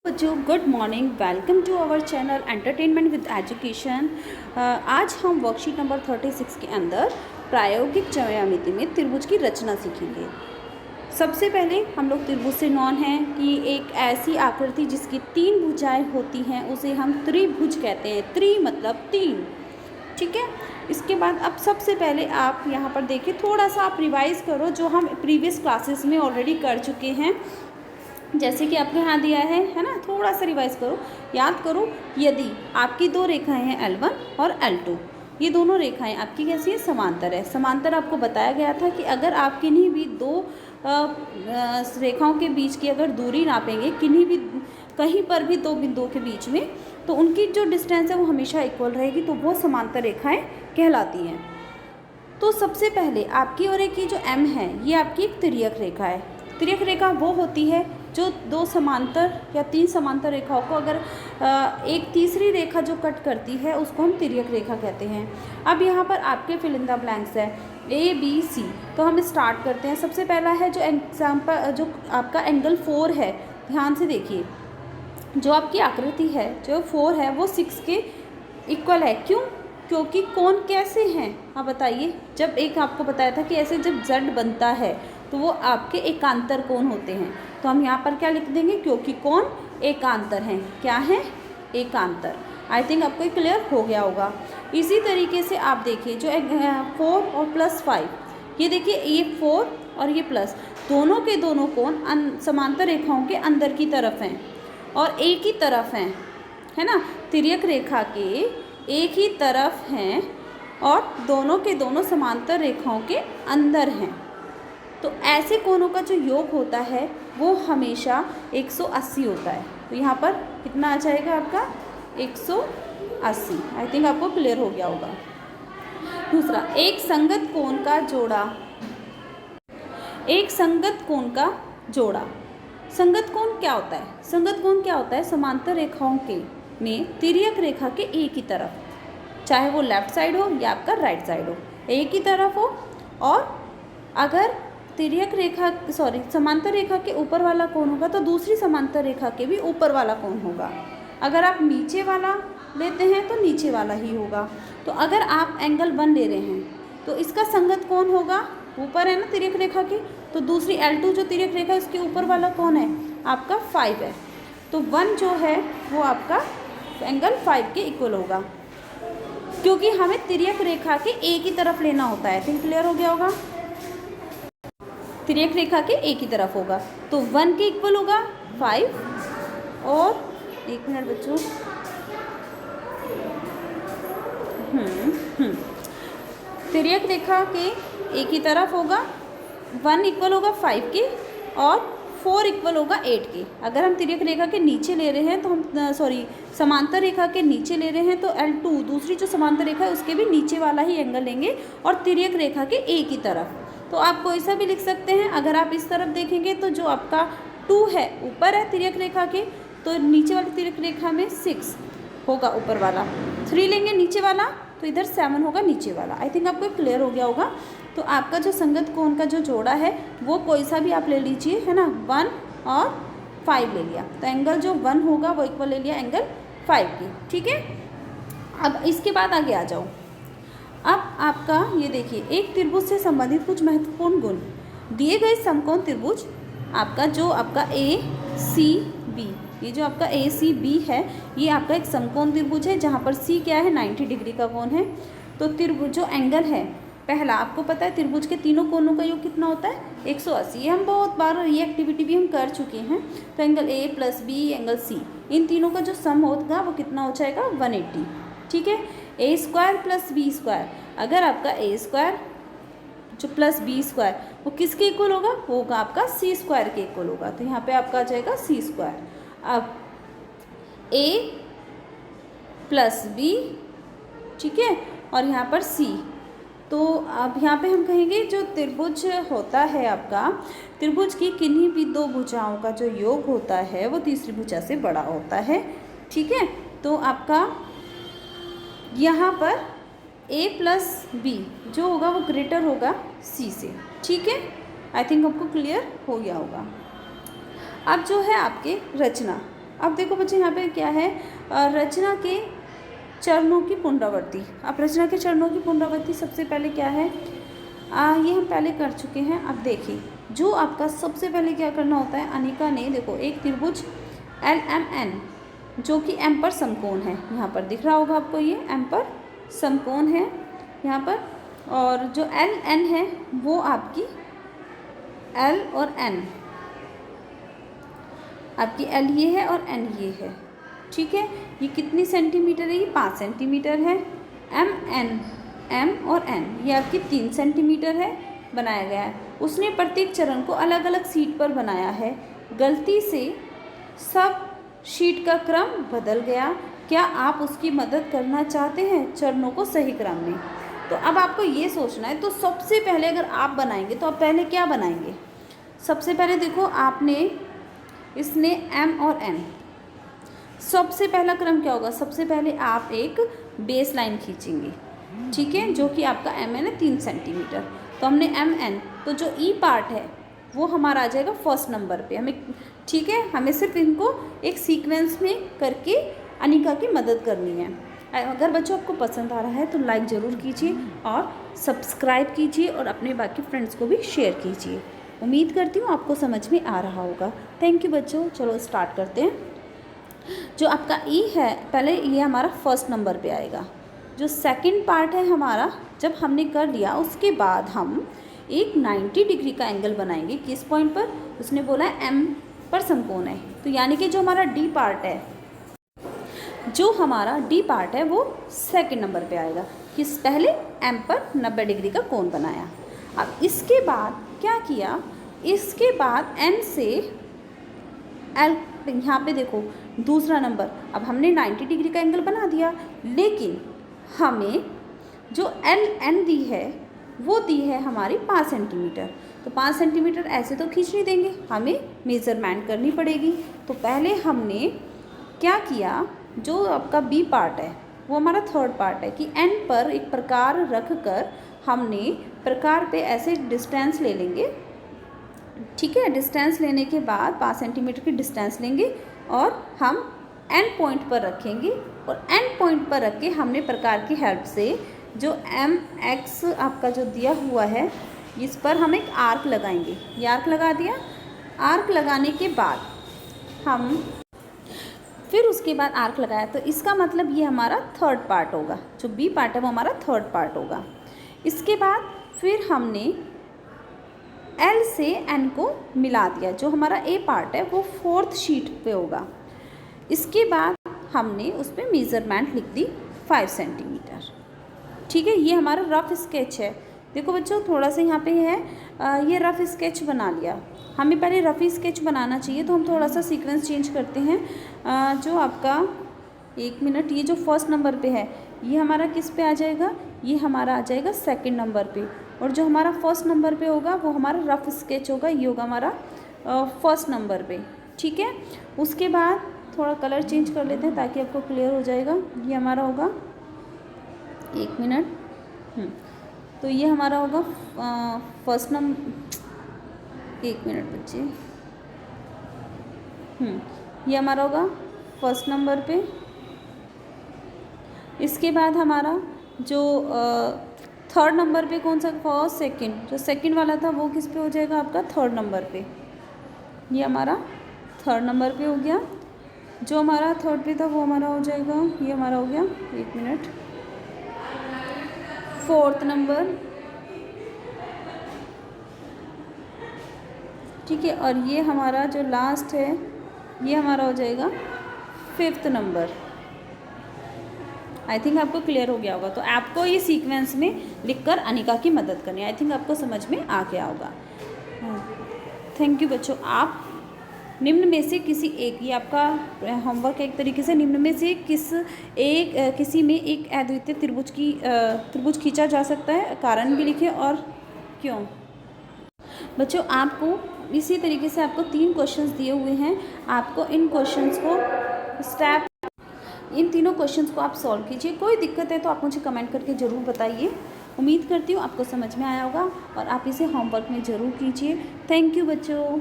बच्चों good morning, welcome to our channel entertainment with education. आज हम वर्कशीट नंबर 36 के अंदर प्रायोगिक ज्यामिति में त्रिभुज की रचना सीखेंगे। सबसे पहले हम लोग त्रिभुज से नॉन हैं कि एक ऐसी आकृति जिसकी तीन भुजाएं होती हैं उसे हम त्रिभुज कहते हैं। त्रि मतलब तीन, ठीक है। इसके बाद अब सबसे पहले आप यहाँ पर देखिए, थोड़ा सा आप रिवाइज़ करो जो हम प्रीवियस क्लासेस में ऑलरेडी कर चुके हैं। जैसे कि आपके यहाँ दिया है ना, थोड़ा सा रिवाइज करो, याद करो। यदि आपकी दो रेखाएं हैं L1 और L2, ये दोनों रेखाएं आपकी कैसी है, समांतर है। समांतर आपको बताया गया था कि अगर आप किन्हीं भी दो रेखाओं के बीच की अगर दूरी नापेंगे, कहीं पर भी दो बिंदुओं के बीच में, तो उनकी जो डिस्टेंस है वो हमेशा इक्वल रहेगी, तो वो समांतर रेखाएँ कहलाती हैं। तो सबसे पहले आपकी और एक की जो M है, ये आपकी एक तिर्यक रेखा है। तिर्यक रेखा वो होती है जो दो समांतर या तीन समांतर रेखाओं को अगर एक तीसरी रेखा जो कट करती है उसको हम तिर्यक रेखा कहते हैं। अब यहाँ पर आपके फिल इन द ब्लैंक्स है ABC, तो हम स्टार्ट करते हैं। सबसे पहला है जो एग्जाम्पल, जो आपका एंगल 4 है। ध्यान से देखिए, जो आपकी आकृति है जो 4 है वो 6 के इक्वल है। क्यों? क्योंकि कोण कैसे हैं आप बताइए। जब एक आपको बताया था कि ऐसे जब Z बनता है तो वो आपके एकांतर कोण होते हैं, तो हम यहाँ पर क्या लिख देंगे, क्योंकि कोण एकांतर हैं। क्या है? एकांतर। आई थिंक आपको क्लियर हो गया होगा। इसी तरीके से आप देखिए जो 4 और +5, ये देखिए, ये 4 और ये प्लस, दोनों के दोनों कोण समांतर रेखाओं के अंदर की तरफ हैं और एक ही तरफ हैं, है ना। तिर्यक रेखा के एक ही तरफ हैं और दोनों के दोनों समांतर रेखाओं के अंदर हैं। तो ऐसे कोणों का जो योग होता है वो हमेशा 180 होता है। तो यहाँ पर कितना आ जाएगा आपका 180। आई थिंक आपको क्लियर हो गया होगा। दूसरा, एक संगत कोण का जोड़ा। एक संगत कोण का जोड़ा। संगत कोण क्या होता है? संगत कोण क्या होता है? समांतर रेखाओं के में तिर्यक रेखा के एक ही तरफ, चाहे वो लेफ्ट साइड हो या आपका राइट साइड हो, एक ही तरफ हो, और अगर तिर्यक रेखा समांतर रेखा के ऊपर वाला कोण होगा तो दूसरी समांतर रेखा के भी ऊपर वाला कोण होगा। अगर आप नीचे वाला लेते हैं तो नीचे वाला ही होगा। तो अगर आप एंगल 1 ले रहे हैं तो इसका संगत कोण होगा, ऊपर है ना तिर्यक रेखा के, तो दूसरी L2 जो तिर्यक रेखा है उसके ऊपर वाला कोण है आपका 5 है, तो 1 जो है वो आपका एंगल 5 के इक्वल होगा, क्योंकि हमें तिर्यक रेखा के एक ही तरफ लेना होता है। थिंक क्लियर हो गया होगा। तिर्यक रेखा के एक ही तरफ होगा तो 1 के इक्वल होगा 5, और एक मिनट बच्चों, तिर्यक रेखा के एक ही तरफ होगा, 1 इक्वल होगा 5 के और 4 इक्वल होगा 8 के। अगर हम तिर्यक रेखा के नीचे ले रहे हैं तो हम समांतर रेखा के नीचे ले रहे हैं तो L2 दूसरी जो समांतर रेखा है उसके भी नीचे वाला ही एंगल लेंगे और तिर्यक रेखा के एक ही तरफ। तो आप कोई सा भी लिख सकते हैं। अगर आप इस तरफ देखेंगे तो जो आपका 2 है ऊपर है तिर्यक रेखा के, तो नीचे वाली तिर्यक रेखा में 6 होगा ऊपर वाला, 3 लेंगे नीचे वाला तो इधर 7 होगा नीचे वाला। आई थिंक आपको क्लियर हो गया होगा। तो आपका जो संगत कोण का जो जोड़ा है वो कोई सा भी आप ले लीजिए, है ना। 1 और 5 ले लिया तो एंगल जो 1 होगा वो इक्वल ले लिया एंगल 5 की, ठीक है। अब इसके बाद आगे आ जाओ। अब आपका ये देखिए, एक त्रिभुज से संबंधित कुछ महत्वपूर्ण गुण। दिए गए समकोण त्रिभुज आपका जो आपका ACB, ये जो आपका ACB है ये आपका एक समकोण त्रिभुज है जहाँ पर C क्या है, 90 डिग्री का कोण है। तो त्रिभुज जो एंगल है पहला, आपको पता है त्रिभुज के तीनों कोणों का योग कितना होता है, 180। ये हम बहुत बार ये एक्टिविटी भी हम कर चुके हैं। तो angle A + B angle C, इन तीनों का जो सम होगा वो कितना हो जाएगा, 180, ठीक है। A² + B², अगर आपका A² जो +B² वो किसके इक्वल होगा, वो होगा आपका C² के इक्वल होगा। तो यहाँ पे आपका आ जाएगा C²। अब A + B, ठीक है, और यहाँ पर C। तो अब यहाँ पे हम कहेंगे जो त्रिभुज होता है आपका, त्रिभुज की किन्हीं भी दो भुजाओं का जो योग होता है वो तीसरी भुजा से बड़ा होता है, ठीक है। तो आपका यहाँ पर A + B जो होगा वो ग्रेटर होगा C से, ठीक है। आई थिंक आपको क्लियर हो गया होगा। अब जो है आपके रचना, अब देखो बच्चे यहाँ पे क्या है, रचना के चरणों की पुनरावृत्ति। अब रचना के चरणों की पुनरावृत्ति सबसे पहले क्या है, ये हम पहले कर चुके हैं। अब देखिए जो आपका सबसे पहले क्या करना होता है, अनिका ने देखो एक त्रिभुज LMN जो कि M पर समकोण है, यहाँ पर दिख रहा होगा आपको, ये M पर समकोण है यहाँ पर, और जो LN है वो आपकी L और N, आपकी L ये है और N ये है, ठीक है। ये कितनी सेंटीमीटर है, ये 5 सेंटीमीटर है। M और N ये आपकी 3 सेंटीमीटर है, बनाया गया है। उसने प्रत्येक चरण को अलग अलग शीट पर बनाया है, गलती से सब शीट का क्रम बदल गया, क्या आप उसकी मदद करना चाहते हैं चरणों को सही क्रम में। तो अब आपको ये सोचना है, तो सबसे पहले अगर आप बनाएंगे तो आप पहले क्या बनाएंगे, सबसे पहले देखो आपने इसने M और N, सबसे पहला क्रम क्या होगा, सबसे पहले आप एक बेस लाइन खींचेंगे, ठीक है, जो कि आपका MN है 3 सेंटीमीटर। तो हमने MN, तो जो E पार्ट है वो हमारा आ जाएगा फर्स्ट नंबर पे, हमें, ठीक है, हमें सिर्फ इनको एक सीक्वेंस में करके अनिका की मदद करनी है। अगर बच्चों आपको पसंद आ रहा है तो लाइक ज़रूर कीजिए और सब्सक्राइब कीजिए और अपने बाकी फ्रेंड्स को भी शेयर कीजिए। उम्मीद करती हूँ आपको समझ में आ रहा होगा। थैंक यू बच्चों, चलो स्टार्ट करते हैं। जो आपका ई है पहले ये हमारा फर्स्ट नंबर पे आएगा। जो सेकंड पार्ट है हमारा, जब हमने कर लिया उसके बाद हम एक 90 डिग्री का एंगल बनाएंगे। किस पॉइंट पर, उसने बोला है M पर समकोण है, तो यानी कि जो हमारा D पार्ट है, जो हमारा D पार्ट है वो सेकंड नंबर पे आएगा। किस पहले M पर 90 डिग्री का कोण बनाया। अब इसके बाद क्या किया, इसके बाद N से L, यहाँ पे देखो दूसरा नंबर, अब हमने 90 डिग्री का एंगल बना दिया, लेकिन हमें जो LN दी है वो दी है हमारी 5 सेंटीमीटर। तो 5 सेंटीमीटर ऐसे तो खींच नहीं देंगे, हमें मेज़रमेंट करनी पड़ेगी। तो पहले हमने क्या किया, जो आपका B पार्ट है वो हमारा थर्ड पार्ट है कि N पर एक प्रकार रख कर हमने प्रकार पे ऐसे डिस्टेंस ले लेंगे, ठीक है। डिस्टेंस लेने के बाद 5 सेंटीमीटर की डिस्टेंस लेंगे और हम N पॉइंट पर रखेंगे, और N पॉइंट पर रख के हमने प्रकार की हेल्प से जो MX आपका जो दिया हुआ है इस पर हम एक आर्क लगाएंगे। ये आर्क लगा दिया। आर्क लगाने के बाद हम फिर उसके बाद आर्क लगाया, तो इसका मतलब ये हमारा थर्ड पार्ट होगा, जो B पार्ट है वो हमारा थर्ड पार्ट होगा। इसके बाद फिर हमने L से N को मिला दिया, जो हमारा A पार्ट है वो फोर्थ शीट पे होगा। इसके बाद हमने उस पर मेज़रमेंट लिख दी 5 सेंटीमीटर, ठीक है। ये हमारा रफ़ स्केच है। देखो बच्चों थोड़ा सा यहाँ पे है, ये रफ़ स्केच बना लिया। हमें पहले रफ़ी स्केच बनाना चाहिए, तो हम थोड़ा सा सीक्वेंस चेंज करते हैं। जो आपका 1 मिनट, ये जो फर्स्ट नंबर पे है ये हमारा किस पे आ जाएगा, ये हमारा आ जाएगा सेकंड नंबर पे, और जो हमारा फर्स्ट नंबर पे होगा वो हमारा रफ़ स्केच होगा, ये होगा हमारा फर्स्ट नंबर पे, ठीक है। उसके बाद थोड़ा कलर चेंज कर लेते हैं ताकि आपको क्लियर हो जाएगा। ये हमारा होगा 1 मिनट, तो ये हमारा होगा फर्स्ट नंबर, 1 मिनट बच्चे, ये हमारा होगा फर्स्ट नंबर पे। इसके बाद हमारा जो थर्ड नंबर पे कौन सा, फर्स्ट सेकंड, जो सेकंड वाला था वो किस पे हो जाएगा आपका थर्ड नंबर पे, ये हमारा थर्ड नंबर पे हो गया। जो हमारा थर्ड पे था वो हमारा हो जाएगा, ये हमारा हो गया 1 मिनट, फोर्थ नंबर, ठीक है। और ये हमारा जो लास्ट है ये हमारा हो जाएगा फिफ्थ नंबर। आई थिंक आपको क्लियर हो गया होगा। तो आपको ये सीक्वेंस में लिखकर अनिका की मदद करनी है। आई थिंक आपको समझ में आ गया होगा। थैंक यू बच्चों। आप निम्न में से किसी एक, ये आपका होमवर्क एक तरीके से, निम्न में से किसी में एक अद्वितीय त्रिभुज खींचा जा सकता है, कारण भी लिखें और क्यों। बच्चों आपको इसी तरीके से आपको 3 क्वेश्चंस दिए हुए हैं। आपको इन क्वेश्चंस को इन तीनों क्वेश्चंस को आप सॉल्व कीजिए। कोई दिक्कत है तो आप मुझे कमेंट करके ज़रूर बताइए। उम्मीद करती हूँ आपको समझ में आया होगा और आप इसे होमवर्क में ज़रूर कीजिए। थैंक यू बच्चों।